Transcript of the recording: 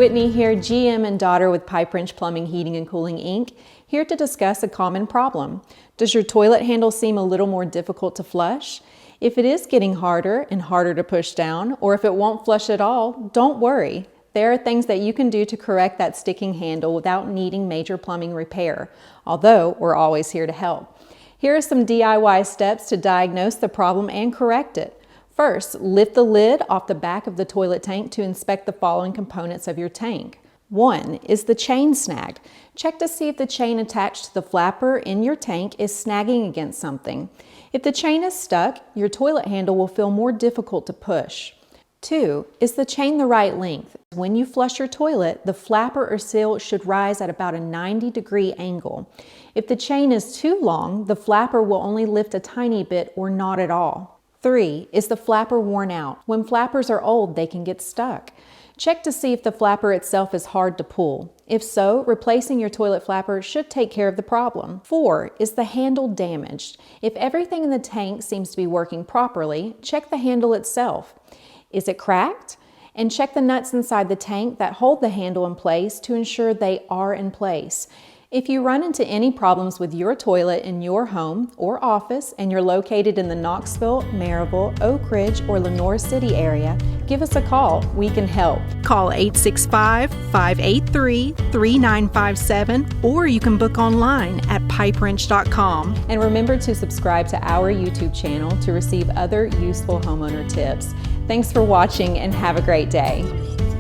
Whitney here, GM and daughter with Pipe Wrench Plumbing, Heating and Cooling, Inc., here to discuss a common problem. Does your toilet handle seem a little more difficult to flush? If it is getting harder and harder to push down, or if it won't flush at all, don't worry. There are things that you can do to correct that sticking handle without needing major plumbing repair, although we're always here to help. Here are some DIY steps to diagnose the problem and correct it. First, lift the lid off the back of the toilet tank to inspect the following components of your tank. 1. Is the chain snagged? Check to see if the chain attached to the flapper in your tank is snagging against something. If the chain is stuck, your toilet handle will feel more difficult to push. 2. Is the chain the right length? When you flush your toilet, the flapper or seal should rise at about a 90-degree angle. If the chain is too long, the flapper will only lift a tiny bit or not at all. 3. Is the flapper worn out? When flappers are old, they can get stuck. Check to see if the flapper itself is hard to pull. If so, replacing your toilet flapper should take care of the problem. 4. Is the handle damaged? If everything in the tank seems to be working properly, check the handle itself. Is it cracked? And check the nuts inside the tank that hold the handle in place to ensure they are in place. If you run into any problems with your toilet in your home or office and you're located in the Knoxville, Maryville, Oak Ridge, or Lenoir City area, give us a call. We can help. Call 865-583-3957 or you can book online at pipewrench.com. And remember to subscribe to our YouTube channel to receive other useful homeowner tips. Thanks for watching and have a great day.